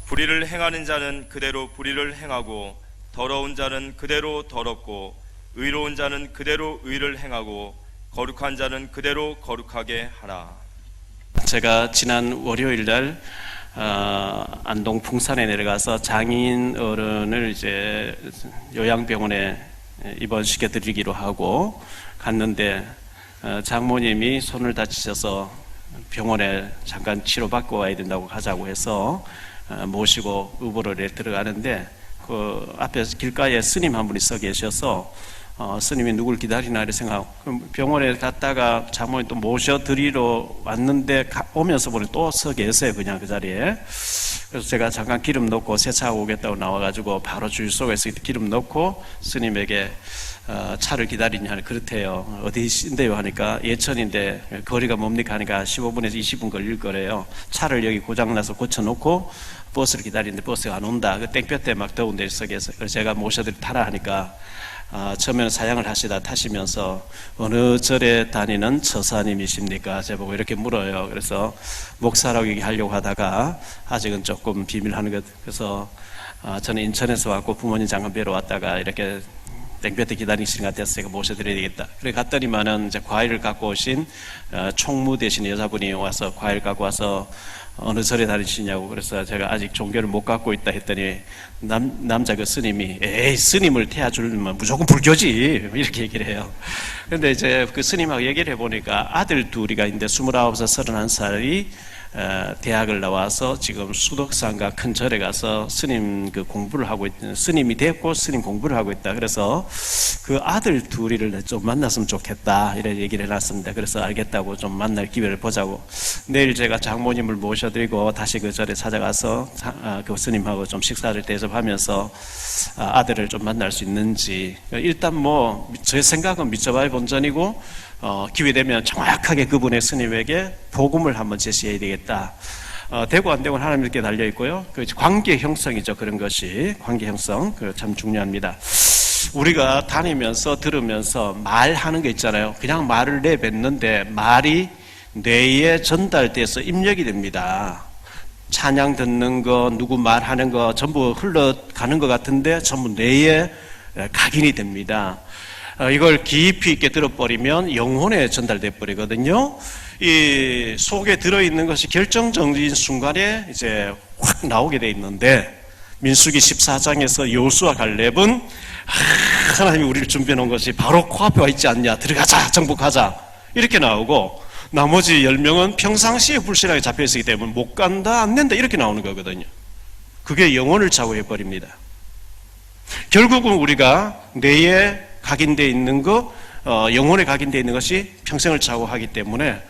불의를 행하는 자는 그대로 불의를 행하고 더러운 자는 그대로 더럽고 의로운 자는 그대로 의를 행하고 거룩한 자는 그대로 거룩하게 하라. 제가 지난 월요일 날 안동 풍산에 내려가서 장애인 어른을 이제 요양병원에 입원시켜 드리기로 하고 갔는데 장모님이 손을 다치셔서 병원에 잠깐 치료받고 와야 된다고 가자고 해서 모시고 의보로에 들어가는데 그 앞에 길가에 스님 한 분이 서 계셔서 스님이 누굴 기다리나 이렇게 생각하고 병원에 갔다가 장모님 또 모셔드리러 왔는데 오면서 보니 또 서 계세요. 그냥 그 자리에. 그래서 제가 잠깐 기름 넣고 세차하고 오겠다고 나와가지고 바로 줄 속에서 기름 넣고 스님에게 차를 기다리냐 그렇대요. 어디신데요 하니까 예천인데 거리가 뭡니까 하니까 15분에서 20분 걸릴 거래요. 차를 여기 고장나서 고쳐놓고 버스를 기다리는데 버스가 안 온다. 그 땡볕에 막 더운 데 속에서 그래서 제가 모셔드리 타라 하니까 처음에는 사양을 하시다 타시면서 어느 절에 다니는 처사님이십니까? 제보고 이렇게 물어요. 그래서 목사라고 얘기하려고 하다가 아직은 조금 비밀하는 것. 그래서 저는 인천에서 왔고 부모님 잠깐 뵈러 왔다가 이렇게 땡볕에 기다리시는 것 같아서 제가 모셔드려야 되겠다. 그래 갔더니만은 이제 과일을 갖고 오신 총무 되신 여자분이 와서 과일 갖고 와서 어느 절에 다니시냐고. 그래서 제가 아직 종교를 못 갖고 있다 했더니 남자 그 스님이 에이 스님을 태워주면 무조건 불교지 이렇게 얘기를 해요. 그런데 이제 그 스님하고 얘기를 해보니까 아들 둘이가 있는데 29살 31살이 대학을 나와서 지금 수덕산가 큰 절에 가서 스님 그 공부를 하고 있는 스님이 됐고 스님 공부를 하고 있다. 그래서 그 아들 둘이를 좀 만났으면 좋겠다 이렇게 얘기를 해놨습니다. 그래서 알겠다고 좀 만날 기회를 보자고 내일 제가 장모님을 모셔드리고 다시 그 절에 찾아가서 그 스님하고 좀 식사를 대접하면서 아들을 좀 만날 수 있는지 일단 뭐 제 생각은 믿어봐야 본전이고 기회 되면 정확하게 그분의 스님에게 복음을 한번 제시해야 되겠다. 되고 안 되고는 하나님께 달려 있고요. 그 관계 형성이죠. 그런 것이 관계 형성 참 중요합니다. 우리가 다니면서 들으면서 말하는 게 있잖아요. 그냥 말을 내뱉는데 말이 뇌에 전달돼서 입력이 됩니다. 찬양 듣는 거, 누구 말하는 거 전부 흘러가는 것 같은데 전부 뇌에 각인이 됩니다. 이걸 깊이 있게 들어버리면 영혼에 전달돼 버리거든요. 이 속에 들어있는 것이 결정적인 순간에 이제 확 나오게 돼 있는데 민수기 14장에서 여호수아 갈렙은 하나님이 우리를 준비해 놓은 것이 바로 코앞에 와 있지 않냐, 들어가자, 정복하자 이렇게 나오고 나머지 10명은 평상시에 불신하게 잡혀 있기 때문에 못 간다, 안 된다 이렇게 나오는 거거든요. 그게 영혼을 좌우해 버립니다. 결국은 우리가 뇌에 각인되어 있는 거, 영혼에 각인되어 있는 것이 평생을 좌우하기 때문에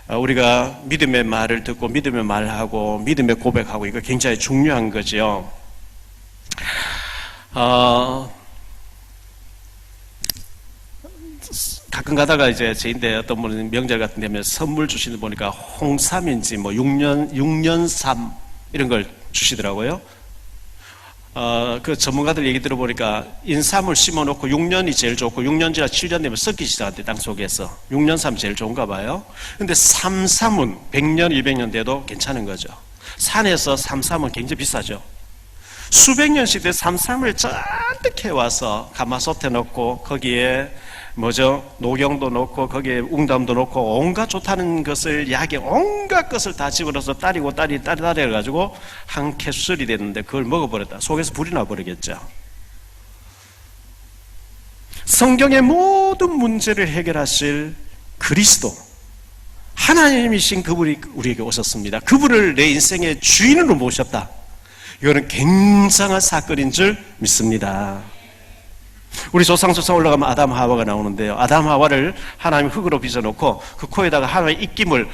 우리가 믿음의 말을 듣고 믿음의 말을 하고 믿음의 고백하고 이거 굉장히 중요한 거죠. 가끔 가다가 이제 저인데 어떤 분은 명절 같은 데면 선물 주시는 보니까 홍삼인지 뭐 6년삼 이런 걸 주시더라고요. 그 전문가들 얘기 들어보니까 인삼을 심어놓고 6년이 제일 좋고 6년 지나 7년 되면 썩기 시작한대. 땅 속에서 6년삼 제일 좋은가 봐요. 근데 삼삼은 100년 200년 돼도 괜찮은 거죠. 산에서 삼삼은 굉장히 비싸죠. 수백 년씩 된 삼삼을 잔뜩 해와서 가마솥에 넣고 거기에 녹용도 넣고 거기에 웅담도 넣고 온갖 좋다는 것을 약에 온갖 것을 다 집어넣어서 따리고 따리 해가지고 한 캡슐이 됐는데 그걸 먹어버렸다. 속에서 불이 나버리겠죠. 성경의 모든 문제를 해결하실 그리스도 하나님이신 그분이 우리에게 오셨습니다. 그분을 내 인생의 주인으로 모셨다. 이거는 굉장한 사건인 줄 믿습니다. 우리 조상조상 올라가면 아담 하와가 나오는데요. 아담 하와를 하나님 흙으로 빚어놓고 그 코에다가 하나님의 입김을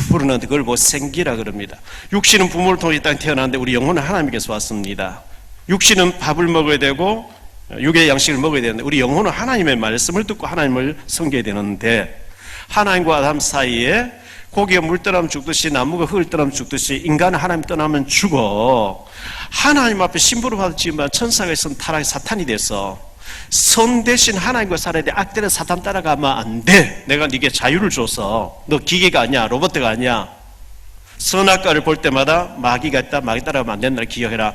부르는데 그걸 생기라 그럽니다. 육신은 부모를 통해 이 땅에 태어났는데 우리 영혼은 하나님께서 왔습니다. 육신은 밥을 먹어야 되고 육의 양식을 먹어야 되는데 우리 영혼은 하나님의 말씀을 듣고 하나님을 섬겨야 되는데 하나님과 아담 사이에 고기가 물 떠나면 죽듯이 나무가 흙을 떠나면 죽듯이 인간은 하나님 떠나면 죽어. 하나님 앞에 신부를 받았지만 천사가 있으면 타락의 사탄이 됐어. 선 대신 하나님과 살아야 돼. 악되는 사탄 따라가면 안 돼. 내가 네게 자유를 줘서. 너 기계가 아니야, 로봇가 아니야. 선악과를 볼 때마다 마귀가 있다, 마귀 따라가면 안 된다 기억해라.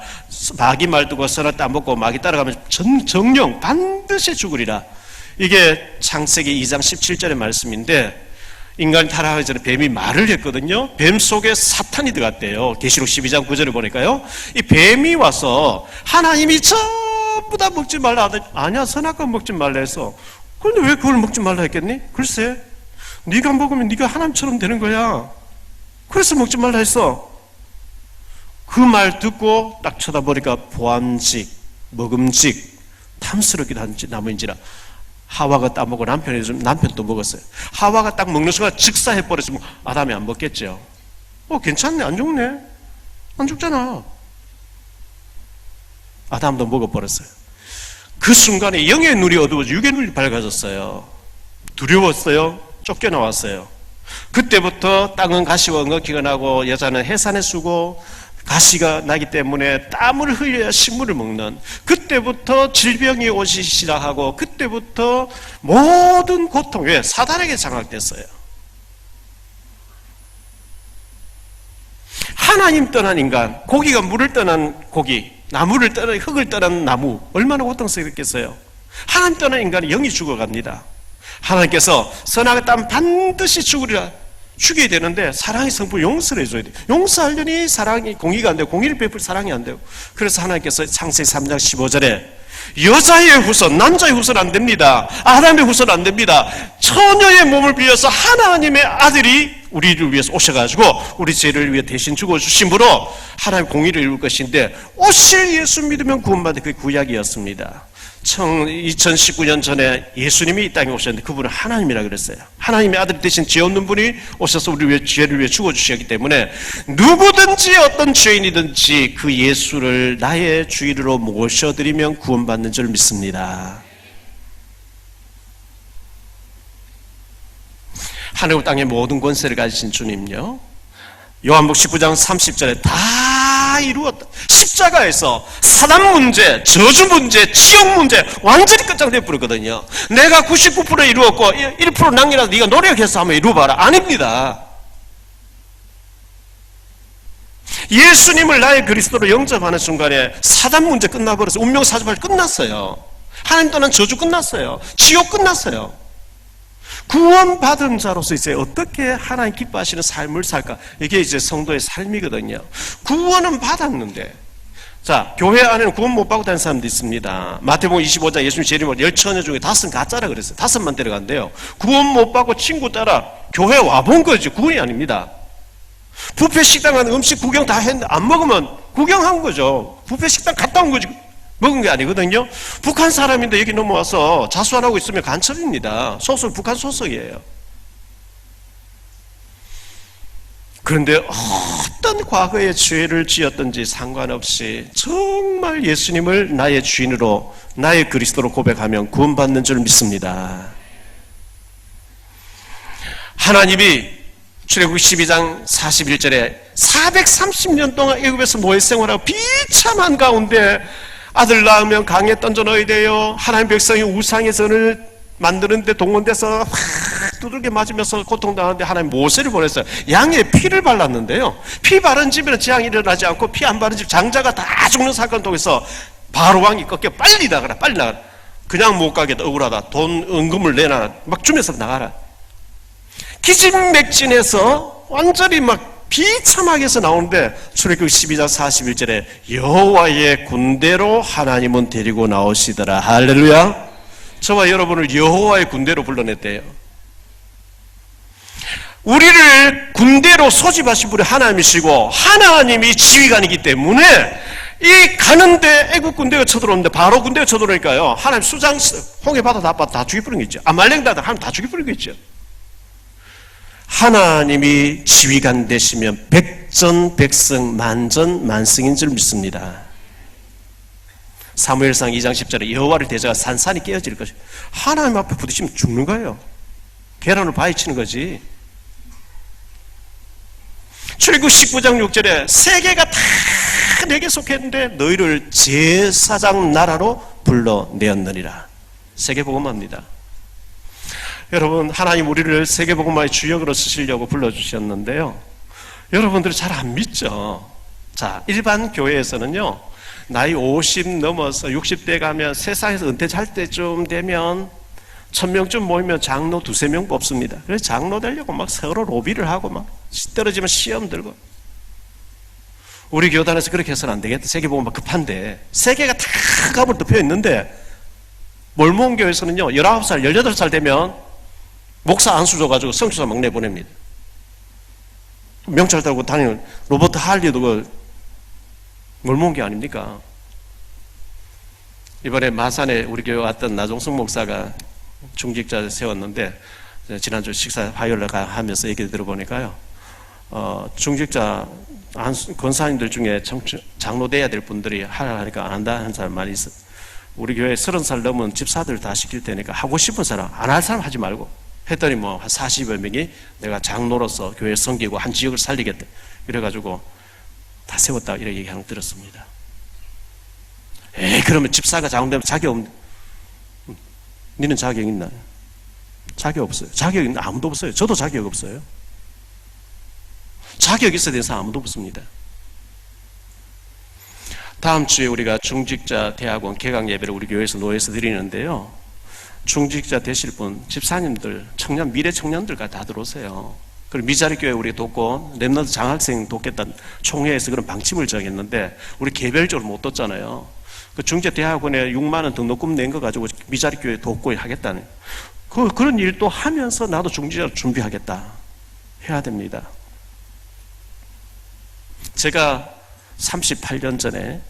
마귀 말 듣고 선악과 안 먹고 마귀 따라가면 정령 반드시 죽으리라. 이게 창세기 2장 17절의 말씀인데, 인간이 타락하기 전에 뱀이 말을 했거든요. 뱀 속에 사탄이 들어갔대요. 계시록 12장 9절을 보니까요, 이 뱀이 와서 하나님이 전부 다 먹지 말라 하더니, 아니야, 선악과 먹지 말라 해서. 그런데 왜 그걸 먹지 말라 했겠니? 글쎄, 네가 먹으면 네가 하나님처럼 되는 거야. 그래서 먹지 말라 했어. 그 말 듣고 딱 쳐다보니까 보암직, 먹음직, 탐스럽기도 한 나무인지라. 하와가 따먹고 남편도 먹었어요. 하와가 딱 먹는 순간 즉사해버렸으면 아담이 안 먹겠죠. 괜찮네, 안 죽네, 안 죽잖아. 아담도 먹어버렸어요. 그 순간에 영의 눈이 어두워져 육의 눈이 밝아졌어요. 두려웠어요. 쫓겨나왔어요. 그때부터 땅은 가시와 엉겅퀴가 나고 여자는 해산에 수고, 가시가 나기 때문에 땀을 흘려야 식물을 먹는, 그때부터 질병이 오기 시작하고, 그때부터 모든 고통, 왜? 사단에게 장악됐어요. 하나님 떠난 인간, 고기가 물을 떠난 고기, 나무를 떠난, 흙을 떠난 나무, 얼마나 고통스럽겠어요. 하나님 떠난 인간이 영이 죽어갑니다. 하나님께서 선악을 따면 반드시 죽으리라, 죽여야 되는데 사랑의 성품 용서를 해줘야 돼요. 용서하려니 사랑이 공의가 안 되고, 공의를 베풀 사랑이 안 되고, 그래서 하나님께서 창세기 3장 15절에 여자의 후손, 남자의 후손 안 됩니다. 아담의 후손 안 됩니다. 처녀의 몸을 빌려서 하나님의 아들이 우리를 위해서 오셔가지고 우리 죄를 위해 대신 죽어주심으로 하나님 공의를 이룰 것인데, 오실 예수 믿으면 구원받는 그 구약이었습니다. 2019년 전에 예수님이 이 땅에 오셨는데 그분은 하나님이라 그랬어요. 하나님의 아들 대신 죄 없는 분이 오셔서 우리 위해 죄를 위해 죽어주셨기 때문에 누구든지 어떤 죄인이든지 그 예수를 나의 주인으로 모셔드리면 구원받는 줄 믿습니다. 하늘 땅의 모든 권세를 가지신 주님요, 요한복음 19장 30절에 다 이루었다. 십자가에서 사단 문제, 저주 문제, 지옥 문제 완전히 끝장내 버렸거든요. 내가 99% 이루었고 1% 남기라도 네가 노력해서 한번 이루어봐라. 아닙니다. 예수님을 나의 그리스도로 영접하는 순간에 사단 문제 끝나버려서 운명 사주팔 끝났어요. 하나님 떠난 저주 끝났어요. 지옥 끝났어요. 구원받은 자로서 이제 어떻게 하나님 기뻐하시는 삶을 살까? 이게 이제 성도의 삶이거든요. 구원은 받았는데, 자, 교회 안에는 구원 못 받고 다니는 사람도 있습니다. 마태복음 25장 예수님 재림을 10처녀 중에 5은 가짜라 그랬어요. 5만 데려간대요. 구원 못 받고 친구 따라 교회 와본 거지, 구원이 아닙니다. 뷔페 식당 가는 음식 구경 다 했는데 안 먹으면 구경한 거죠. 뷔페 식당 갔다 온 거지, 먹은 게 아니거든요. 북한 사람인데 여기 넘어와서 자수하고 있으면 간첩입니다. 소속, 북한 소속이에요. 그런데 어떤 과거의 죄를 지었든지 상관없이 정말 예수님을 나의 주인으로, 나의 그리스도로 고백하면 구원받는 줄 믿습니다. 하나님이 출애굽 12장 41절에 430년 동안 애굽에서 노예 생활하고 비참한 가운데 아들 낳으면 강에 던져 넣어야 돼요. 하나님 백성이 우상의 전을 만드는데 동원돼서 확 두들겨 맞으면서 고통당하는데 하나님 모세를 보냈어요. 양의 피를 발랐는데요, 피 바른 집에는 재앙이 일어나지 않고 피 안 바른 집 장자가 다 죽는 사건 통해서 바로 왕이 꺾여 빨리 나가라, 빨리 나가라. 그냥 못 가겠다, 억울하다, 돈 은금을 내놔라, 막 주면서 나가라. 기진맥진해서 완전히 막 비참하게 해서 나오는데 출애굽 12장 41절에 여호와의 군대로 하나님은 데리고 나오시더라. 할렐루야. 저와 여러분을 여호와의 군대로 불러냈대요. 우리를 군대로 소집하신 분이 하나님이시고 하나님이 지휘관이기 때문에 이 가는데 애국 군대가 쳐들어오는데 바로 군대가 쳐들어오니까요, 하나님 수장 홍해 바다 다 죽여버린 거 있죠. 아말렉 나라 하나님 다 죽여버린 거 있죠. 하나님이 지휘관 되시면 백전백승 만전만승인 줄 믿습니다. 사무엘상 2장 10절에 여호와를 대적하 산산이 깨어질 것이, 하나님 앞에 부딪히면 죽는 거예요. 계란을 바위치는 거지. 출애굽 19장 6절에 세계가 다 내게 속했는데 너희를 제사장 나라로 불러내었느니라. 세계복음화입니다. 여러분, 하나님 우리를 세계복음화의 주역으로 쓰시려고 불러주셨는데요, 여러분들이 잘 안 믿죠. 자, 일반 교회에서는요, 나이 50 넘어서 60대 가면 세상에서 은퇴 잘 때쯤 되면 1000명쯤 모이면 장로 2-3명 뽑습니다. 그래서 장로 되려고 막 서로 로비를 하고 막 떨어지면 시험 들고. 우리 교단에서 그렇게 해서는 안 되겠다. 세계복음화 급한데. 세계가 다 갑을 덮여 있는데, 몰몬교에서는요, 19살, 18살 되면 목사 안수 줘가지고 성주사 막 내보냅니다. 명찰 달고 다니는 로버트 할리도 그 몰몬교 아닙니까? 이번에 마산에 우리 교회 왔던 나종승 목사가 중직자 세웠는데, 지난주 식사 화요일에 하면서 얘기 들어보니까요, 중직자 권사님들 중에 장로 돼야 될 분들이 하라니까 안 한다 하는 사람 많이 있어. 우리 교회 30살 넘은 집사들 다 시킬 테니까 하고 싶은 사람, 안 할 사람 하지 말고. 했더니 뭐 한 40여 명이 내가 장로로서 교회 섬기고 한 지역을 살리겠다. 이래가지고 다 세웠다. 이렇게 얘기하는 거 들었습니다. 그러면 집사가 장로되면 자격 없는, 니는 자격 있나? 자격 없어요. 자격 있나? 아무도 없어요. 저도 자격 없어요. 자격 있어야 되는 사람 아무도 없습니다. 다음 주에 우리가 중직자 대학원 개강 예배를 우리 교회에서 노예에서 드리는데요. 중직자 되실 분, 집사님들, 청년, 미래 청년들까지 다 들어오세요. 그리고 미자리 교회 우리 돕고 랩런트 장학생 돕겠다는 총회에서 그런 방침을 정했는데 우리 개별적으로 못 뒀잖아요. 그 중재 대학원에 6만 원 등록금 낸 거 가지고 미자리 교회 돕고 하겠다는 그런 일도 하면서 나도 중직자로 준비하겠다 해야 됩니다. 제가 38년 전에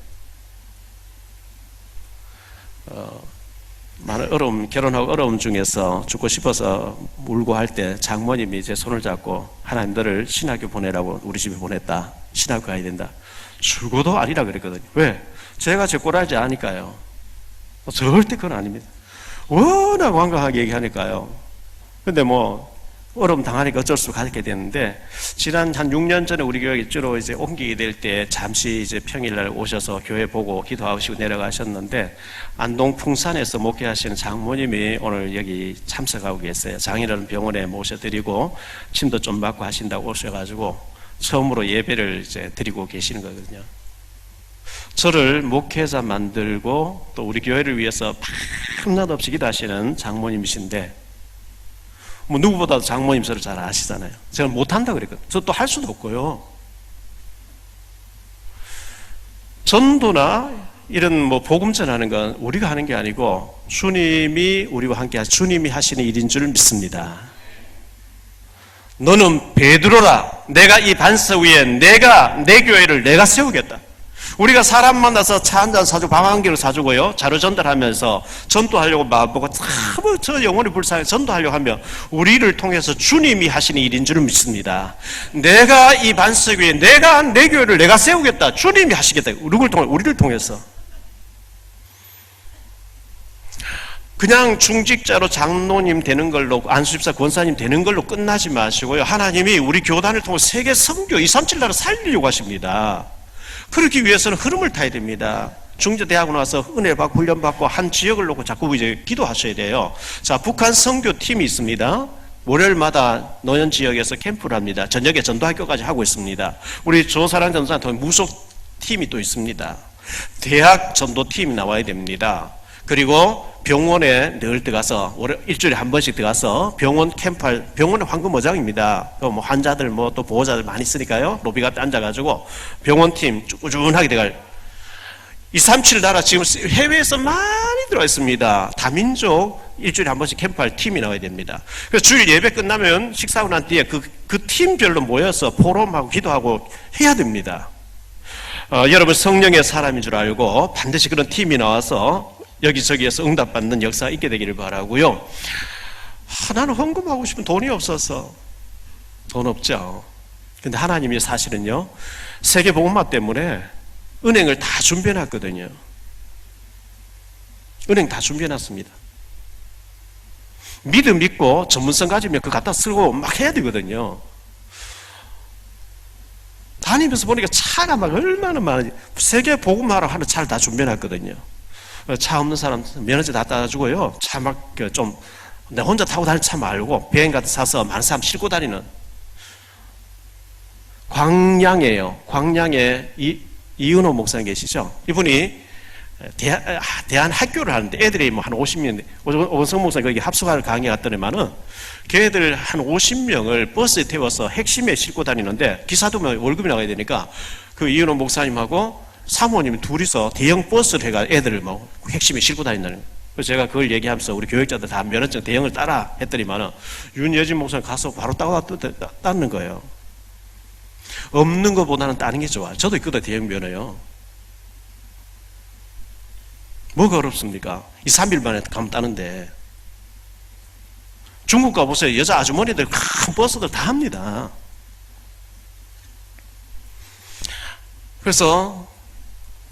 많은 어려움, 결혼하고 어려움 중에서 죽고 싶어서 울고 할 때 장모님이 제 손을 잡고 하나님 너를 신학교 보내라고 우리 집에 보냈다. 신학교 가야 된다. 죽어도 아니라 그랬거든요. 왜? 제가 제 꼬라지 아니까요. 절대 그건 아닙니다. 워낙 완강하게 얘기하니까요. 근데 뭐 어려움 당하니까 어쩔 수 없이 가게 됐는데, 지난 한 6년 전에 우리 교회 주로 이제 옮기게 될 때 잠시 이제 평일날 오셔서 교회 보고 기도하시고 내려가셨는데, 안동 풍산에서 목회하시는 장모님이 오늘 여기 참석하고 계세요. 장인어른 병원에 모셔드리고 침도 좀 받고 하신다고 오셔가지고 처음으로 예배를 이제 드리고 계시는 거거든요. 저를 목회자 만들고 또 우리 교회를 위해서 밤낮 없이 기도하시는 장모님이신데, 뭐 누구보다도 장모님 저를 잘 아시잖아요. 제가 못한다 그랬거든요. 저 또 할 수도 없고요. 전도나 이런 뭐 복음 전하는 건 우리가 하는 게 아니고 주님이 우리와 함께 주님이 하시는 일인 줄 믿습니다. 너는 베드로라. 내가 이 반석 위에 내가 내 교회를 내가 세우겠다. 우리가 사람 만나서 차 한잔 사주고 밥 한 개를 사주고요, 자료 전달하면서 전도하려고 마음먹고 참 저 영혼이 불쌍해 전도하려고 하면 우리를 통해서 주님이 하시는 일인 줄을 믿습니다. 내가 이 반석 위에 내가 내 교회를 내가 세우겠다. 주님이 하시겠다. 우리를 통해서. 그냥 중직자로 장로님 되는 걸로, 안수집사 권사님 되는 걸로 끝나지 마시고요, 하나님이 우리 교단을 통해 세계 선교 237 나라 살리려고 하십니다. 그러기 위해서는 흐름을 타야 됩니다. 중재대학원 와서 은혜 받고 훈련 받고 한 지역을 놓고 자꾸 이제 기도하셔야 돼요. 자, 북한 선교팀이 있습니다. 월요일마다 노년 지역에서 캠프를 합니다. 저녁에 전도학교까지 하고 있습니다. 우리 조사랑 전도사한테 무속 팀이 또 있습니다. 대학 전도팀이 나와야 됩니다. 그리고 병원에 늘 들어가서 일주일에 한 번씩 들어가서 병원 캠프, 병원의 황금어장입니다. 뭐 환자들 뭐 또 보호자들 많이 있으니까요. 로비 같은 데 앉아가지고 병원팀 꾸준하게 들어갈. 237 나라 지금 해외에서 많이 들어와 있습니다. 다민족 일주일에 한 번씩 캠프할 팀이 나와야 됩니다. 그래서 주일 예배 끝나면 식사하고 난 뒤에 그 팀별로 모여서 포럼하고 기도하고 해야 됩니다. 여러분 성령의 사람인 줄 알고 반드시 그런 팀이 나와서 여기저기에서 응답받는 역사가 있게 되기를 바라고요. 나는 헌금하고 싶은 돈이 없어서. 돈 없죠. 근데 하나님이 사실은요, 세계복음화 때문에 은행을 다 준비해놨거든요. 은행 다 준비해놨습니다. 믿고 전문성 가지면 그거 갖다 쓰고 막 해야 되거든요. 다니면서 보니까 차가 막 얼마나 많은지, 세계복음화로 하는 차를 다 준비해놨거든요. 차 없는 사람 면허증 다 따주고요. 차 막 좀 내 혼자 타고 다니는 차 말고 비행 같은 거 사서 많은 사람 싣고 다니는. 광양이에요. 광양에 이은호 목사님 계시죠? 이분이 대한 학교를 하는데 애들이 뭐 한 50명, 오성 목사님 거기 합숙할 강의 갔더니만은 걔들 한 50명을 버스에 태워서 핵심에 싣고 다니는데 기사도 월급이 나가야 되니까 그 이은호 목사님하고 사모님 둘이서 대형 버스를 해가 애들을 뭐 핵심에 싣고 다닌다는 거예요. 그래서 제가 그걸 얘기하면서 우리 교육자들 다 면허증 대형을 따라 했더니만은 윤여진 목사님 가서 바로 따는 거예요. 없는 것보다는 따는 게 좋아. 저도 있거든, 대형 면허요. 뭐가 어렵습니까? 2, 3일 만에 가면 따는데. 중국 가보세요. 여자 아주머니들 큰 버스들 다 합니다. 그래서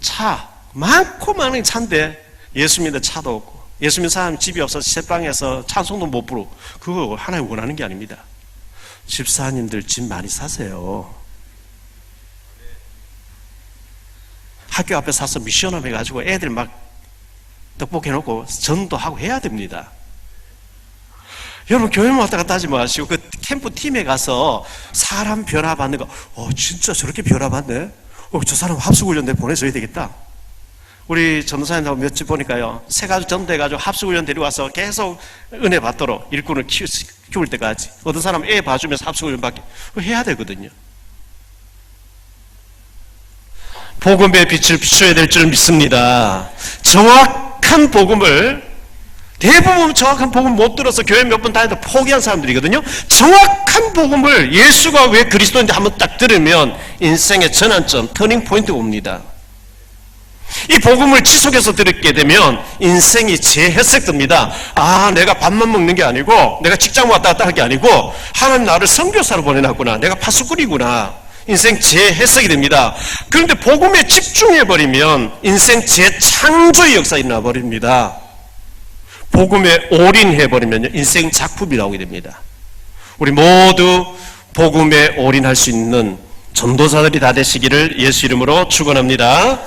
차, 많고 많은 차인데 예수 믿는 차도 없고 예수 믿는 사람 집이 없어서 새방에서 찬송도 못 부르고 그거 하나님 원하는 게 아닙니다. 집사님들 집 많이 사세요. 학교 앞에 사서 미션업 해가지고 애들 막 떡볶이 해놓고 전도하고 해야 됩니다. 여러분 교회만 왔다 갔다 하지 마시고 그 캠프 팀에 가서 사람 변화 받는 거 진짜 저렇게 변화 받네? 저 사람 합숙훈련대 보내줘야 되겠다. 우리 전도사님하고 몇 집 보니까요, 세 가지 전도해가지고 합숙훈련 데려와서 계속 은혜 받도록 일꾼을 키울 때까지. 어떤 사람 애 봐주면서 합숙훈련 받게 해야 되거든요. 복음의 빛을 비춰야 될 줄 믿습니다. 정확한 복음을, 대부분 정확한 복음 못 들어서 교회 몇 번 다니다 포기한 사람들이거든요. 정확한 복음을 예수가 왜 그리스도인지 한번 딱 들으면 인생의 전환점, 터닝 포인트가 옵니다. 이 복음을 지속해서 들게 되면 인생이 재해석됩니다. 내가 밥만 먹는 게 아니고 내가 직장 왔다 갔다 할 게 아니고 하나님 나를 선교사로 보내놨구나. 내가 파수꾼이구나. 인생 재해석이 됩니다. 그런데 복음에 집중해버리면 인생 재창조의 역사가 일어나버립니다. 복음에 올인해버리면 인생 작품이 나오게 됩니다. 우리 모두 복음에 올인할 수 있는 전도사들이 다 되시기를 예수 이름으로 축원합니다.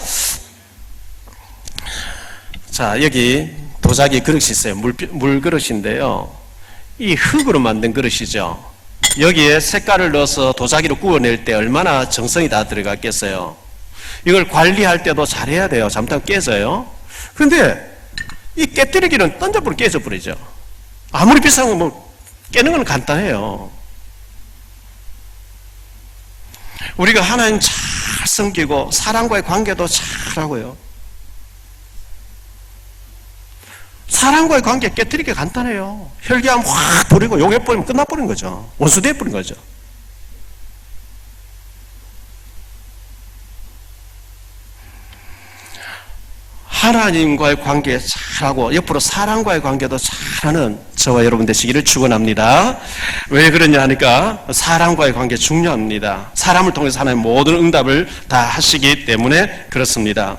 자, 여기 도자기 그릇이 있어요. 물 그릇인데요. 이 흙으로 만든 그릇이죠. 여기에 색깔을 넣어서 도자기로 구워낼 때 얼마나 정성이 다 들어갔겠어요. 이걸 관리할 때도 잘해야 돼요. 잘못하면 깨져요. 그런데 이 깨뜨리기는 던져버리면 깨져버리죠. 아무리 비싼 거 뭐 깨는 건 간단해요. 우리가 하나님 잘 섬기고 사람과의 관계도 잘하고요. 사람과의 관계 깨뜨리기 간단해요. 혈기함 확 버리고 욕해버리면 끝나버린 거죠. 원수 돼버린 거죠. 하나님과의 관계 잘하고 옆으로 사람과의 관계도 잘하는 저와 여러분 되시기를 축원합니다. 왜 그러냐 하니까 사람과의 관계 중요합니다. 사람을 통해서 하나님 모든 응답을 다 하시기 때문에 그렇습니다.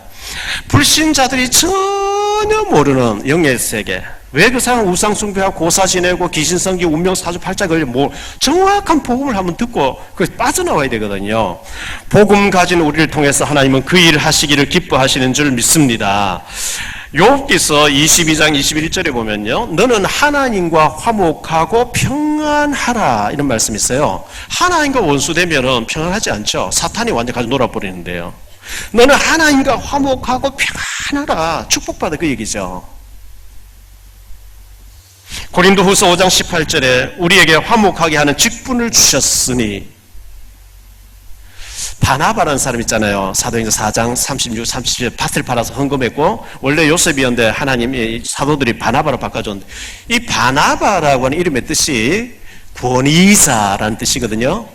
불신자들이 전혀 모르는 영의 세계, 왜 그 사람 우상 숭배하고 고사 지내고 귀신 섬기 운명 사주팔자 걸려 정확한 복음을 한번 듣고 빠져나와야 되거든요. 복음 가진 우리를 통해서 하나님은 그 일을 하시기를 기뻐하시는 줄 믿습니다. 욥기서 22장 21절에 보면요, 너는 하나님과 화목하고 평안하라 이런 말씀이 있어요. 하나님과 원수되면은 평안하지 않죠. 사탄이 완전 가지고 놀아버리는데요. 너는 하나님과 화목하고 평안하라, 축복받아 그 얘기죠. 고린도후서 5장 18절에 우리에게 화목하게 하는 직분을 주셨으니, 바나바라는 사람 있잖아요. 사도행전 4장 36, 37절 밭을 팔아서 헌금했고 원래 요셉이었는데 하나님이 사도들이 바나바로 바꿔줬는데, 이 바나바라고 하는 이름의 뜻이 권위자라는 뜻이거든요.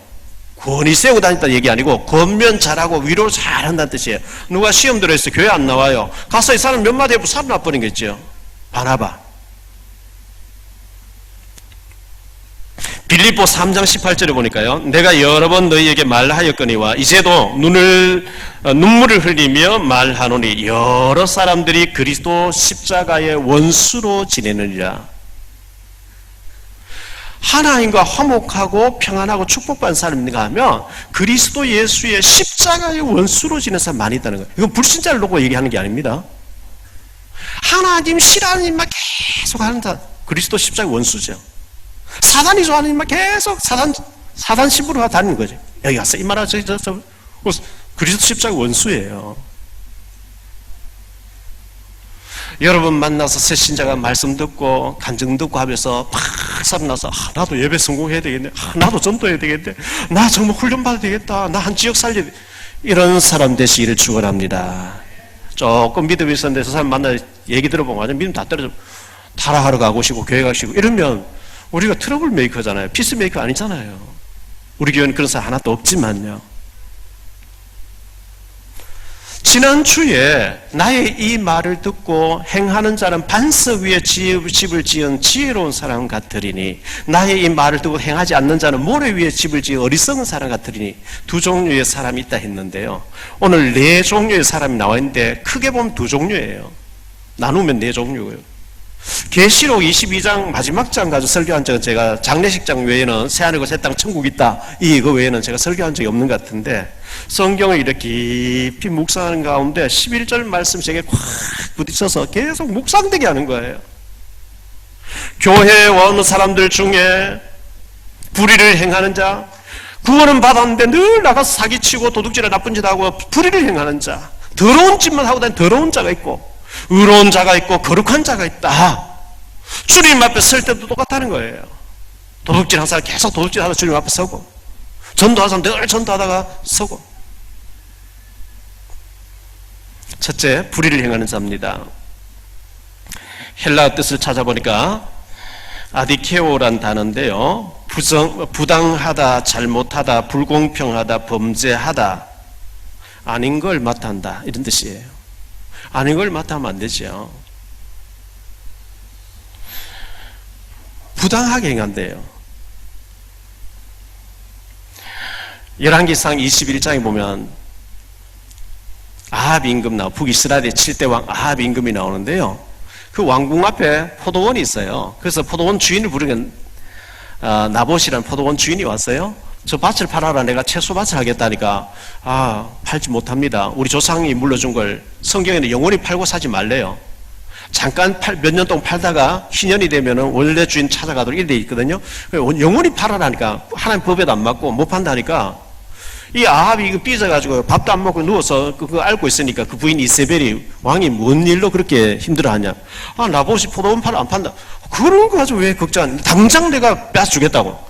권위 세우고 다녔다는 얘기 아니고 권면 잘하고 위로 잘한다는 뜻이에요. 누가 시험 들어있어 교회 안 나와요. 가서 이 사람 몇 마디 해보고 살아나버린 거 있죠. 바나바. 빌립보 3장 18절에 보니까요, 내가 여러 번 너희에게 말하였거니와 이제도 눈물을 흘리며 말하노니 여러 사람들이 그리스도 십자가의 원수로 지내느니라. 하나님과 화목하고 평안하고 축복받은 사람인가 하면 그리스도 예수의 십자가의 원수로 지내는 사람 많이 있다는 거예요. 이건 불신자를 놓고 얘기하는 게 아닙니다. 하나님 싫어하는 일만 계속 하는 사람, 그리스도 십자가의 원수죠. 사단이 좋아하는 일만 계속 사단 신부로 다니는 거죠. 여기 가서 이 말아 그리스도 십자가 원수예요. 여러분 만나서 새 신자가 말씀 듣고 간증 듣고 하면서 팍 살아나서 나도 예배 성공해야 되겠네, 나도 전도해야 되겠네, 나 정말 훈련 받아야 되겠다, 나 한 지역 살려, 이런 사람 되시기를 축원합니다. 조금 믿음이 있었는데 저 사람 만나 얘기 들어보면 완전 믿음 다 떨어져 타락하러 가고 싶고 교회 가시고 이러면 우리가 트러블 메이커잖아요. 피스 메이커 아니잖아요. 우리 교회는 그런 사람 하나도 없지만요. 지난주에 나의 이 말을 듣고 행하는 자는 반석 위에 집을 지은 지혜로운 사람 같으리니 나의 이 말을 듣고 행하지 않는 자는 모래 위에 집을 지은 어리석은 사람 같으리니 두 종류의 사람이 있다 했는데요. 오늘 네 종류의 사람이 나와 있는데 크게 보면 두 종류예요. 나누면 네 종류예요. 계시록 22장 마지막 장 가지고 설교한 적은 제가 장례식장 외에는 새하늘과 새 땅 천국 있다 이거 외에는 제가 설교한 적이 없는 것 같은데 성경을 이렇게 깊이 묵상하는 가운데 11절 말씀 제게 콱 부딪혀서 계속 묵상되게 하는 거예요. 교회에 오는 사람들 중에 불의를 행하는 자, 구원은 받았는데 늘 나가서 사기치고 도둑질에 나쁜 짓 하고 불의를 행하는 자, 더러운 짓만 하고 다니는 더러운 자가 있고 의로운 자가 있고 거룩한 자가 있다. 주님 앞에 설 때도 똑같다는 거예요. 도둑질 한 사람 계속 도둑질 하다 주님 앞에 서고 전도한 사람 늘 전도하다가 서고. 첫째, 불의를 행하는 자입니다. 헬라어 뜻을 찾아보니까 아디케오란 단어인데요. 부당하다, 잘못하다, 불공평하다, 범죄하다, 아닌 걸 맡아한다 이런 뜻이에요. 아닌 걸 맡아하면 안 되죠. 부당하게 행한대요. 열왕기상 21장에 보면 아합 임금 북이스라엘의 7대 왕 아합 임금이 나오는데요. 그 왕궁 앞에 포도원이 있어요. 그래서 포도원 주인을 부르는 나봇이라는 포도원 주인이 왔어요. 저 밭을 팔아라, 내가 채소밭을 하겠다니까 팔지 못합니다. 우리 조상이 물려준 걸 성경에는 영원히 팔고 사지 말래요. 잠깐 몇 년 동안 팔다가 희년이 되면은 원래 주인 찾아가도록 이렇게 돼 있거든요. 영원히 팔아라니까 하나님 법에도 안 맞고 못 판다니까 이 아합이 이거 삐져가지고 밥도 안 먹고 누워서 그거 앓고 있으니까 그 부인 이세벨이 왕이 뭔 일로 그렇게 힘들어하냐. 나봇이 포도원 팔아 안 판다. 그런 거 가지고 왜 걱정하냐. 당장 내가 뺏어주겠다고.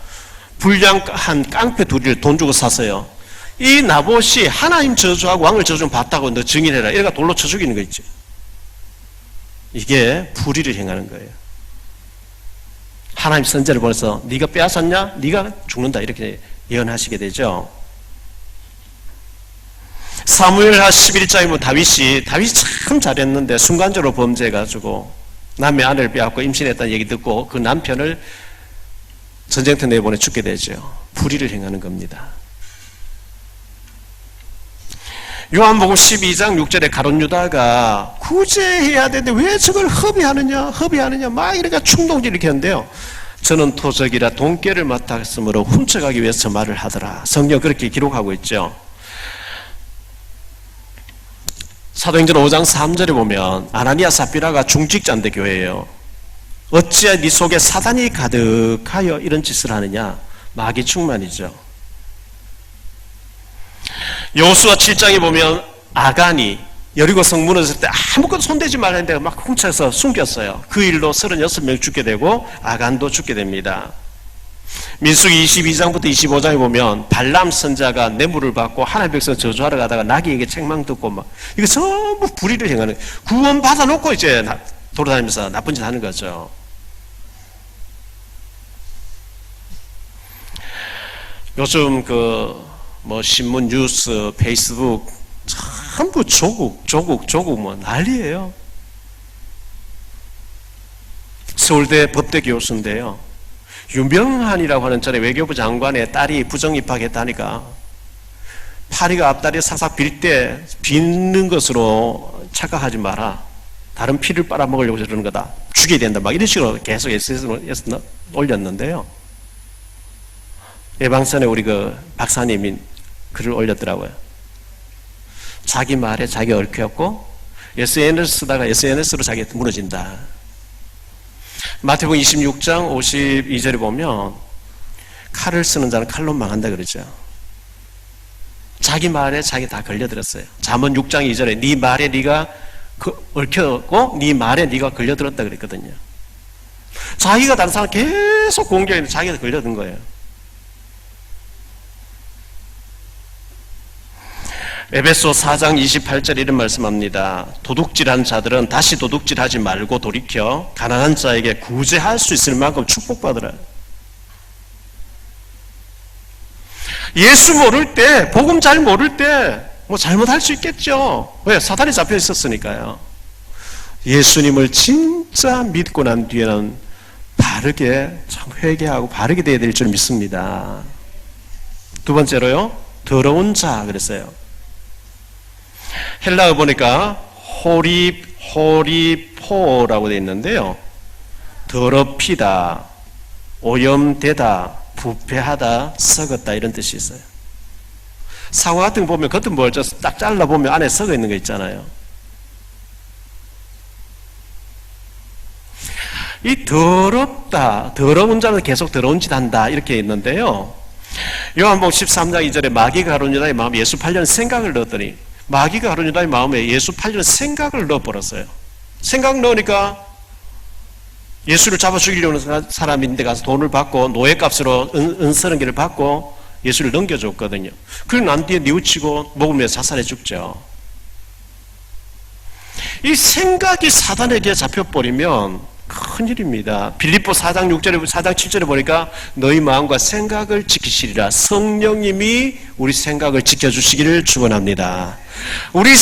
불량한 깡패 둘이를 돈 주고 샀어요. 이 나봇이 하나님 저주하고 왕을 저주 봤다고 너 증인해라. 이래가 돌로 쳐 죽이는 거 있지. 이게 불의를 행하는 거예요. 하나님 선제를 보내서 네가 빼앗았냐? 네가 죽는다 이렇게 예언하시게 되죠. 사무엘하 11장에 보면 다윗이 참 잘했는데 순간적으로 범죄해가지고 남의 아내를 빼앗고 임신했다는 얘기 듣고 그 남편을 전쟁터 내보내 죽게 되죠. 불의를 행하는 겁니다. 요한복음 12장 6절에 가룟 유다가 구제해야 되는데 왜 저걸 허비하느냐 막 이렇게 충동질 이렇게 하는데요. 저는 토적이라 돈깨를 맡았으므로 훔쳐가기 위해서 말을 하더라. 성경 그렇게 기록하고 있죠. 사도행전 5장 3절에 보면 아나니아 삽비라가 중직자인데 교회예요. 어찌해 네 속에 사단이 가득하여 이런 짓을 하느냐. 마귀 충만이죠. 여호수아 7장에 보면 아간이 여리고 성 무너졌을 때 아무것도 손대지 말라는데 막 훔쳐서 숨겼어요. 그 일로 36명 죽게 되고 아간도 죽게 됩니다. 민수기 22장부터 25장에 보면 발람 선자가 뇌물을 받고 하나님 백성 저주하러 가다가 나귀에게 책망 듣고 막 이거 전부 불의를 행하는, 구원 받아놓고 이제 돌아다니면서 나쁜 짓 하는 거죠. 요즘 신문, 뉴스, 페이스북 전부 조국 뭐 난리예요. 서울대 법대 교수인데요. 유명한이라고 하는 전에 외교부 장관의 딸이 부정 입학했다니까 파리가 앞다리에 싹싹 빌 때 빗는 것으로 착각하지 마라. 다른 피를 빨아먹으려고 저러는 거다. 죽여야 된다. 막 이런 식으로 계속 SNS에 올렸는데요. 예방선에 우리 박사님이 글을 올렸더라고요. 자기 말에 자기가 얽혔고 SNS 쓰다가 SNS로 자기가 무너진다. 마태복음 26장 52절에 보면 칼을 쓰는 자는 칼로 망한다 그러죠. 자기 말에 자기 다 걸려들었어요. 잠언 6장 2절에 네 말에 네가 얽혀고 네 말에 네가 걸려들었다 그랬거든요. 자기가 다른 사람 계속 공격했는데 자기가 걸려든 거예요. 에베소 4장 28절 이런 말씀합니다. 도둑질한 자들은 다시 도둑질하지 말고 돌이켜 가난한 자에게 구제할 수 있을 만큼 축복받으라. 예수 모를 때, 복음 잘 모를 때 뭐 잘못할 수 있겠죠. 왜? 사단이 잡혀 있었으니까요. 예수님을 진짜 믿고 난 뒤에는 바르게 참 회개하고 바르게 돼야 될 줄 믿습니다. 두 번째로요, 더러운 자 그랬어요. 헬라어 보니까 호리포라고 되어 있는데요. 더럽히다, 오염되다, 부패하다, 썩었다 이런 뜻이 있어요. 사과 같은 거 보면 겉은 멀쩡 딱 잘라보면 안에 썩어 있는 거 있잖아요. 이 더럽다, 더러운 자는 계속 더러운 짓 한다 이렇게 있는데요. 요한복음 13장 2절에 마귀가 가룟 유다의 마음에 예수 팔려는 생각을 넣었더니 마귀가 가룟 유다의 마음에 예수 팔려는 생각을 넣어버렸어요. 생각 넣으니까 예수를 잡아 죽이려는 사람인데 가서 돈을 받고 노예값으로 은서른기를 받고 예수를 넘겨줬거든요. 그리고 난 뒤에 뉘우치고 먹으며 자살해 죽죠. 이 생각이 사단에게 잡혀버리면 큰일입니다. 빌립보 4장 6절에 4장 7절에 보니까 너희 마음과 생각을 지키시리라. 성령님이 우리 생각을 지켜주시기를 축원합니다. 우리의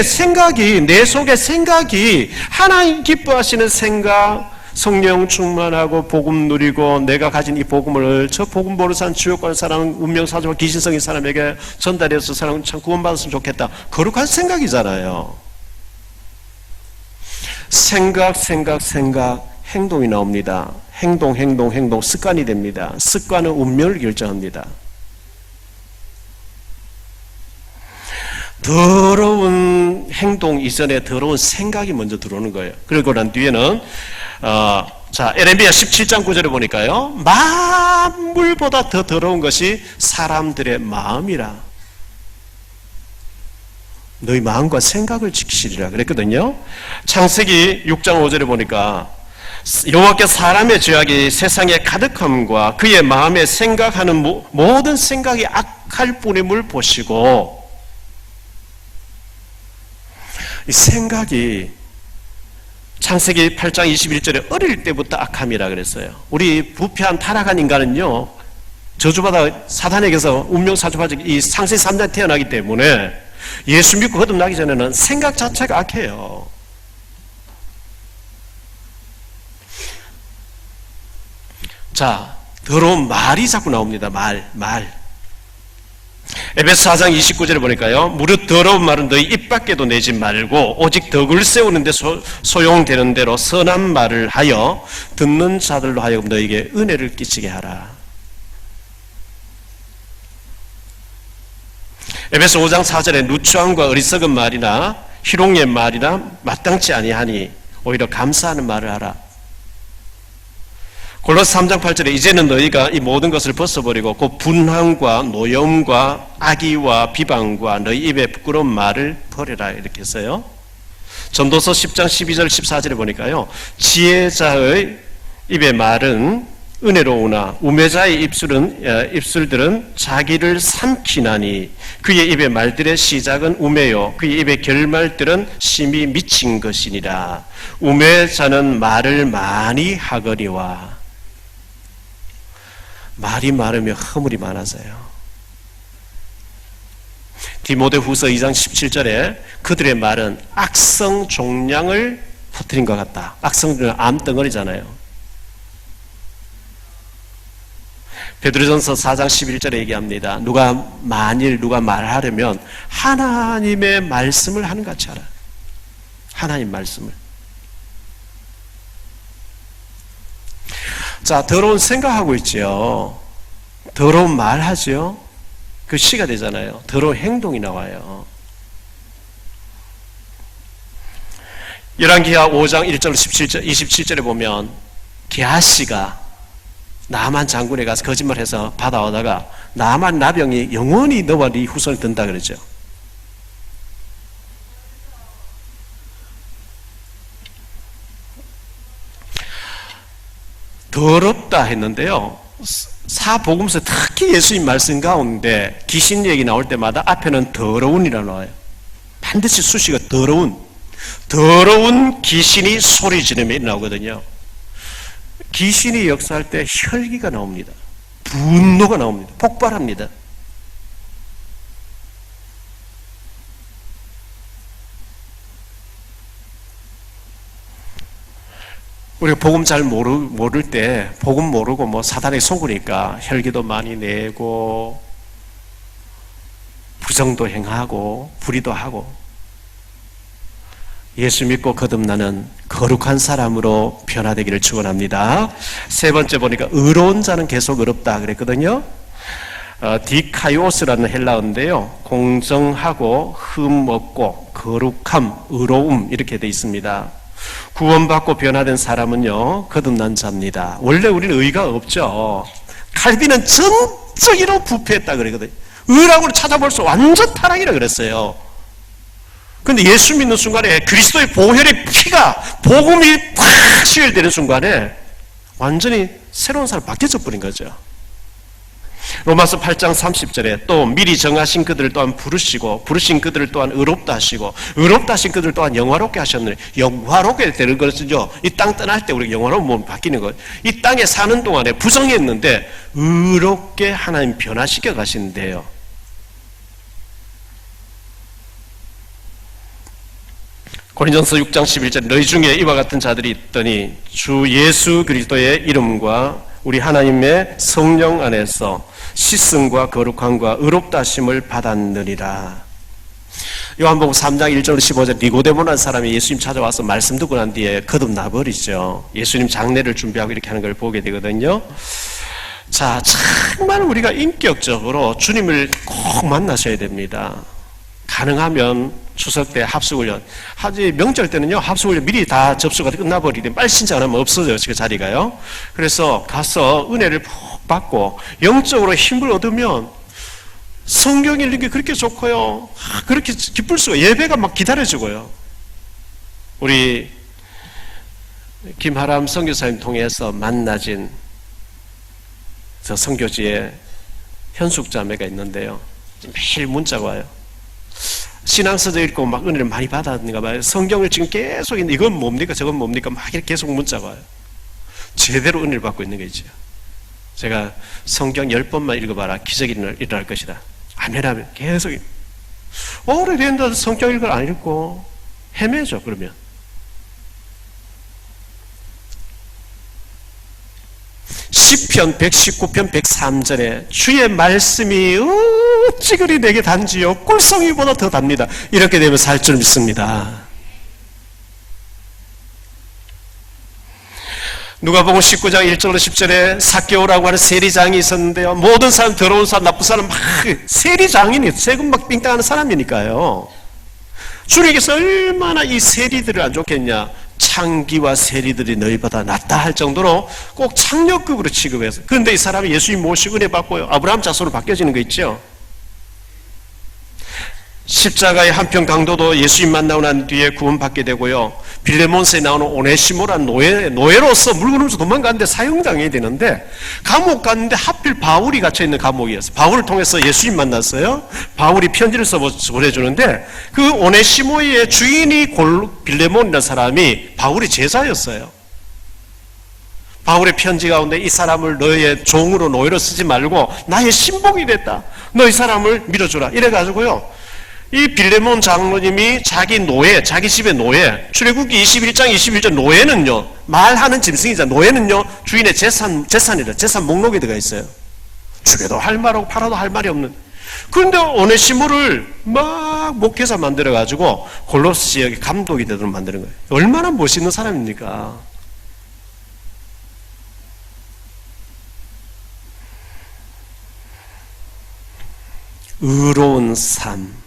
생각이 내 속의 생각이 하나님 기뻐하시는 생각, 성령 충만하고 복음 누리고 내가 가진 이 복음을 저 복음 모르는 사람, 지옥 가는 사람, 운명사주와 귀신성인 사람에게 전달해서 사람 참 구원받았으면 좋겠다. 거룩한 생각이잖아요. 생각, 행동이 나옵니다. 행동, 습관이 됩니다. 습관은 운명을 결정합니다. 더러운 행동 이전에 더러운 생각이 먼저 들어오는 거예요. 그리고 난 뒤에는 에레미야 17장 9절에 보니까요, 만물보다 더 더러운 것이 사람들의 마음이라. 너희 마음과 생각을 지키시리라 그랬거든요. 창세기 6장 5절에 보니까 여호와께서 사람의 죄악이 세상에 가득함과 그의 마음에 생각하는 모든 생각이 악할 뿐임을 보시고, 이 생각이 창세기 8장 21절에 어릴 때부터 악함이라 그랬어요. 우리 부패한 타락한 인간은요, 저주받아 사단에게서 운명사주받아 이 창세기 3장에 태어나기 때문에 예수 믿고 거듭나기 전에는 생각 자체가 악해요. 자, 더러운 말이 자꾸 나옵니다. 말. 에베소 4장 29절에 보니까요, 무릇 더러운 말은 너희 입 밖에도 내지 말고 오직 덕을 세우는 데 소용되는 대로 선한 말을 하여 듣는 자들로 하여금 너희에게 은혜를 끼치게 하라. 에베소 5장 4절에 누추함과 어리석은 말이나 희롱의 말이나 마땅치 아니하니 오히려 감사하는 말을 하라. 골로새 3장 8절에 이제는 너희가 이 모든 것을 벗어버리고 그 분함과 노염과 악의와 비방과 너희 입에 부끄러운 말을 버려라 이렇게 했어요. 전도서 10장 12절 14절에 보니까요, 지혜자의 입의 말은 은혜로우나 우매자의 입술들은 자기를 삼키나니 그의 입의 말들의 시작은 우매요 그의 입의 결말들은 심히 미친 것이니라. 우매자는 말을 많이 하거니와. 말이 많으면 허물이 많아져요. 디모데후서 2장 17절에 그들의 말은 악성 종량을 퍼뜨린 것 같다. 악성종량 암덩어리잖아요. 베드로전서 4장 11절에 얘기합니다. 누가 말하려면 하나님의 말씀을 하는 것 같이 하라. 하나님 말씀을. 자, 더러운 생각하고 있죠. 더러운 말 하죠. 그 시가 되잖아요. 더러운 행동이 나와요. 열왕기하 5장 1절 27절에 보면 게하시가 나만 장군에 가서 거짓말해서 받아오다가 나만 나병이 영원히 너와 네 후손을 든다 그러죠. 더럽다 했는데요. 사복음서 특히 예수님 말씀 가운데 귀신 얘기 나올 때마다 앞에는 더러운이라 나와요. 반드시 수식어 더러운 귀신이 소리 지르며 나오거든요. 귀신이 역사할 때 혈기가 나옵니다. 분노가 나옵니다. 폭발합니다. 우리가 복음 잘 모를 때, 복음 모르고 뭐 사단에 속으니까 혈기도 많이 내고, 부정도 행하고, 불의도 하고, 예수 믿고 거듭나는 거룩한 사람으로 변화되기를 축원합니다. 세 번째 보니까 의로운 자는 계속 의롭다 그랬거든요. 디카이오스라는 헬라어인데요. 공정하고 흠 없고 거룩함, 의로움 이렇게 돼 있습니다. 구원받고 변화된 사람은요 거듭난 자입니다. 원래 우리는 의가 없죠. 칼빈은 전적으로 부패했다 그러거든요. 의라고 찾아볼 수 완전 타락이라 그랬어요. 근데 예수 믿는 순간에 그리스도의 보혈의 피가 복음이 탁 시열되는 순간에 완전히 새로운 사람 바뀌어져 버린 거죠. 로마서 8장 30절에 또 미리 정하신 그들을 또한 부르시고 부르신 그들을 또한 의롭다 하시고 의롭다 하신 그들을 또한 영화롭게 하셨느니 영화롭게 되는 것은요 이 땅 떠날 때 우리가 영화로운 몸이 바뀌는 거예요. 이 땅에 사는 동안에 부정했는데 의롭게 하나님 변화시켜 가시는데요. 고린전서 6장 11절 너희 중에 이와 같은 자들이 있더니 주 예수 그리스도의 이름과 우리 하나님의 성령 안에서 씻음과 거룩함과 의롭다 하심을 받았느니라. 요한복음 3장 1절 15절 니고데모라는 사람이 예수님 찾아와서 말씀 듣고 난 뒤에 거듭나 버리죠. 예수님 장례를 준비하고 이렇게 하는 걸 보게 되거든요. 자, 정말 우리가 인격적으로 주님을 꼭 만나셔야 됩니다. 가능하면 추석 때 합숙훈련, 명절 때는요 합숙훈련 미리 다 접수가 끝나버리면 빨리 신청 안 하면 없어져요 그 자리가요. 그래서 가서 은혜를 푹 받고 영적으로 힘을 얻으면 성경 읽는 게 그렇게 좋고요, 그렇게 기쁠 수가, 예배가 막 기다려지고요. 우리 김하람 선교사님 통해서 만나진 저 선교지에 현숙자매가 있는데요, 매일 문자가 와요. 신앙서적 읽고 막 은혜를 많이 받았는가 봐요. 성경을 지금 계속 있는데 이건 뭡니까 저건 뭡니까 막 이렇게 계속 문자가 와요. 제대로 은혜를 받고 있는 거죠. 제가 성경 10번만 읽어봐라 기적이 일어날 것이다. 아멘하면 계속 오래된다고 성경 읽을 안 읽고 헤매죠. 그러면 시편 119편 103절에 주의 말씀이 어찌 그리 내게 단지요 꿀송이보다 더 답니다. 이렇게 되면 살 줄 믿습니다. 누가복음 19장 1절로 10절에 삭개오라고 하는 세리장이 있었는데요, 모든 사람, 더러운 사람, 나쁜 사람 막 세리장이니 세금 막 빙땅하는 사람이니까요. 주님께서 얼마나 이 세리들을 안 좋겠냐, 창기와 세리들이 너희보다 낫다 할 정도로 꼭 창녀급으로 취급해서. 그런데 이 사람이 예수님 모시고 은혜 받고요 아브라함 자손으로 바뀌어지는 거 있죠. 십자가의 한편 강도도 예수님 만나고 난 뒤에 구원받게 되고요, 빌레몬스에 나오는 오네시모란 노예로서 물건 훔쳐 도망갔는데 사형당해야 되는데 감옥 갔는데 하필 바울이 갇혀있는 감옥이었어요. 바울을 통해서 예수님 만났어요. 바울이 편지를 써 보내주는데 그 오네시모의 주인이 빌레몬이라는 사람이 바울의 제자였어요. 바울의 편지 가운데 이 사람을 너의 종으로 노예로 쓰지 말고 나의 신복이 됐다, 너 이 사람을 밀어주라 이래가지고요, 이 빌레몬 장로님이 자기 노예, 자기 집의 노예, 출애굽기 21장 21절 노예는요 말하는 짐승이잖아. 노예는요 주인의 재산이라 재산 목록에 들어가 있어요. 죽여도 할 말하고 팔아도 할 말이 없는. 그런데 오네시모를 막 목회자 만들어가지고 골로스 지역의 감독이 되도록 만드는 거예요. 얼마나 멋있는 사람입니까? 의로운 삶.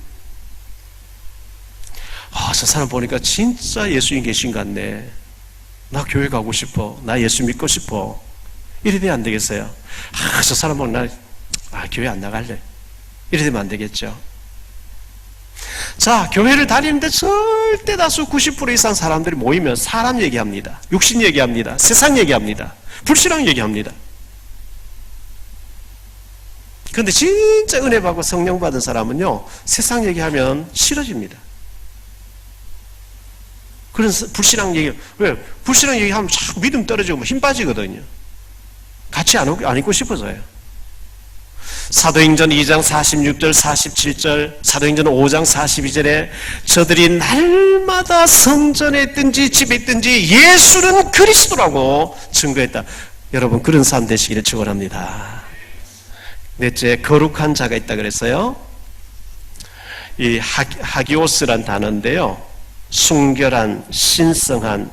저 사람 보니까 진짜 예수님 계신 것 같네. 나 교회 가고 싶어. 나 예수 믿고 싶어. 이래 되면 안 되겠어요. 저 사람은 교회 안 나갈래. 이래 되면 안 되겠죠. 자, 교회를 다니는데 절대 다수 90% 이상 사람들이 모이면 사람 얘기합니다. 육신 얘기합니다. 세상 얘기합니다. 불신앙 얘기합니다. 그런데 진짜 은혜 받고 성령 받은 사람은요, 세상 얘기하면 싫어집니다. 그런 불신앙 얘기, 왜? 불신앙 얘기하면 자꾸 믿음 떨어지고 힘 빠지거든요. 같이 안 있고 싶어서요. 사도행전 2장 46절 47절, 사도행전 5장 42절에 저들이 날마다 성전에 있든지 집에 있든지 예수는 그리스도라고 증거했다. 여러분, 그런 사람 되시기를 축원합니다. 넷째, 거룩한 자가 있다 그랬어요. 이 하기오스란 단어인데요, 순결한, 신성한,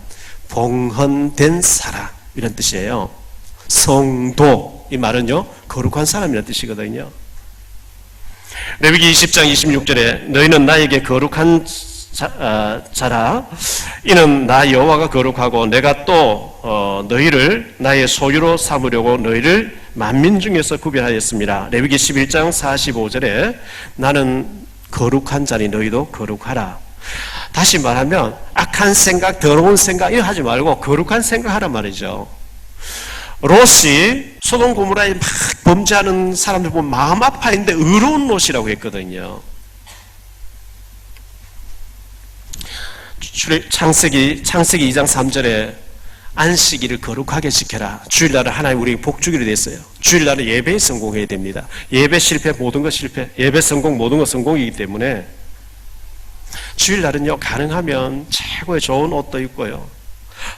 봉헌된 사람, 이런 뜻이에요. 성도, 이 말은요, 거룩한 사람이라는 뜻이거든요. 레위기 20장 26절에 너희는 나에게 거룩한 자라. 이는 나 여호와가 거룩하고 내가 또 너희를 나의 소유로 삼으려고 너희를 만민 중에서 구별하였습니다. 레위기 11장 45절에 나는 거룩한 자니 너희도 거룩하라. 다시 말하면 악한 생각, 더러운 생각 이거 하지 말고 거룩한 생각하란 말이죠. 롯이 소돔 고모라에 막 범죄하는 사람들 보면 마음 아파했는데 의로운 롯이라고 했거든요. 창세기 2장 3절에 안식일을 거룩하게 지켜라. 주일날은 하나님 우리에게 복주기로 됐어요. 주일날은 예배에 성공해야 됩니다. 예배 실패 모든 것 실패, 예배 성공 모든 것 성공이기 때문에 주일날은요, 가능하면 최고의 좋은 옷도 입고요,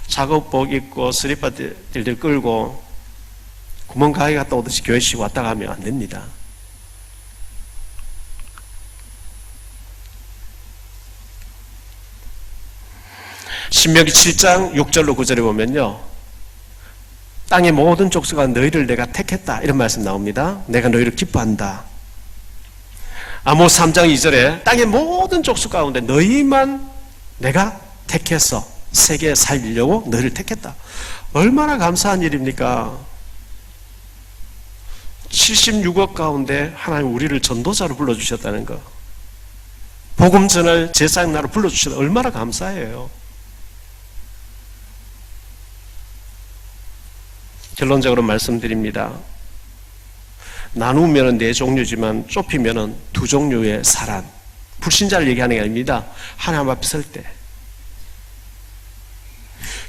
작업복 입고 스리퍼 딜들 끌고 구멍가게 갔다 오듯이 교회식 왔다 가면 안 됩니다. 신명기 7장 6절로 9절에 보면요, 땅의 모든 족속아 너희를 내가 택했다 이런 말씀 나옵니다. 내가 너희를 기뻐한다. 아모스 3장 2절에 땅의 모든 족속 가운데 너희만 내가 택해서 세계에 살리려고 너희를 택했다. 얼마나 감사한 일입니까? 76억 가운데 하나님 우리를 전도자로 불러주셨다는 거, 복음 전할 제사장 나로 불러주셨다. 얼마나 감사해요. 결론적으로 말씀드립니다. 나누면 네 종류지만 좁히면 두 종류의 사람, 불신자를 얘기하는 게 아닙니다. 하나님 앞에 설 때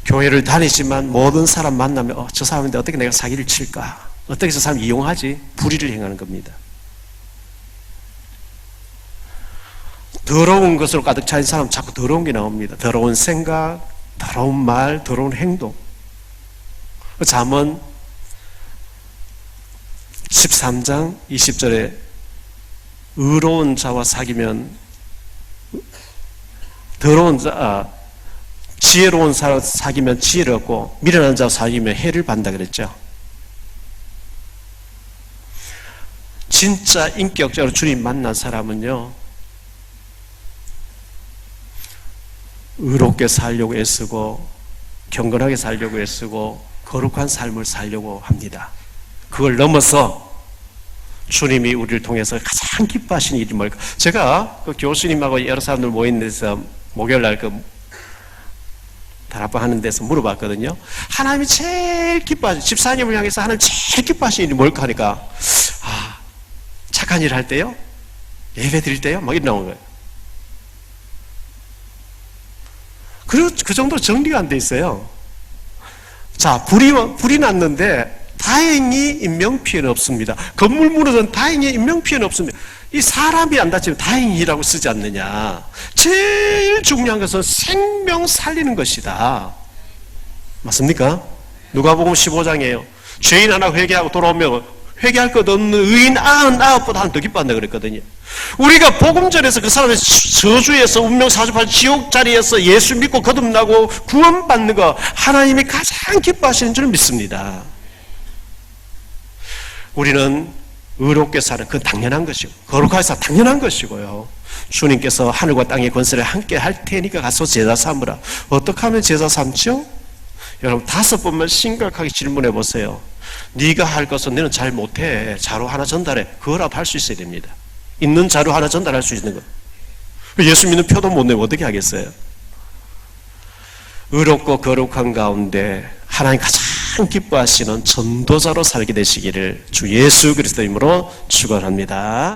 교회를 다니지만 모든 사람 만나면 저 사람인데 어떻게 내가 사기를 칠까, 어떻게 저 사람 이용하지, 불의를 행하는 겁니다. 더러운 것으로 가득 차인 사람 자꾸 더러운 게 나옵니다. 더러운 생각, 더러운 말, 더러운 행동. 잠언 13장 20절에 의로운 자와 사귀면 지혜로운 사람 사귀면 지혜를 얻고 미련한 자와 사귀면 해를 받는다 그랬죠. 진짜 인격적으로 주님 만난 사람은요, 의롭게 살려고 애쓰고 경건하게 살려고 애쓰고 거룩한 삶을 살려고 합니다. 그걸 넘어서 주님이 우리를 통해서 가장 기뻐하시는 일이 뭘까? 제가 그 교수님하고 여러 사람들 모인 데서 목요일날 다락방 하는 데서 물어봤거든요. 하나님이 제일 기뻐하시는, 집사님을 향해서 하나님 제일 기뻐하시는 일이 뭘까 하니까 착한 일 할 때요? 예배 드릴 때요? 막 이렇게 나오는 거예요. 그 정도로 정리가 안 돼 있어요. 자, 불이 났는데 다행히 인명피해는 없습니다. 건물 무너진 다행히 인명피해는 없습니다. 이 사람이 안 다치면 다행이라고 쓰지 않느냐. 제일 중요한 것은 생명 살리는 것이다. 맞습니까? 누가복음 15장이에요. 죄인 하나 회개하고 돌아오면 회개할 것 없는 의인 99보다 하나 더 기뻐한다 그랬거든요. 우리가 복음 전에서 그 사람의 저주에서 운명 사주팔 지옥 자리에서 예수 믿고 거듭나고 구원받는 거 하나님이 가장 기뻐하시는 줄 믿습니다. 우리는 의롭게 사는 그건 당연한 것이고 거룩하게 사 당연한 것이고요. 주님께서 하늘과 땅의 권세를 함께 할 테니까 가서 제사 삼으라. 어떻게 하면 제사 삼죠? 여러분 5번만 심각하게 질문해 보세요. 네가 할 것은 너는 잘 못해. 자료 하나 전달해. 그거라도 할 수 있어야 됩니다. 있는 자료 하나 전달할 수 있는 거. 예수 믿는 표도 못 내고 어떻게 하겠어요? 의롭고 거룩한 가운데 하나님 가장 기뻐하시는 전도자로 살게 되시기를 주 예수 그리스도 이름으로 축원합니다.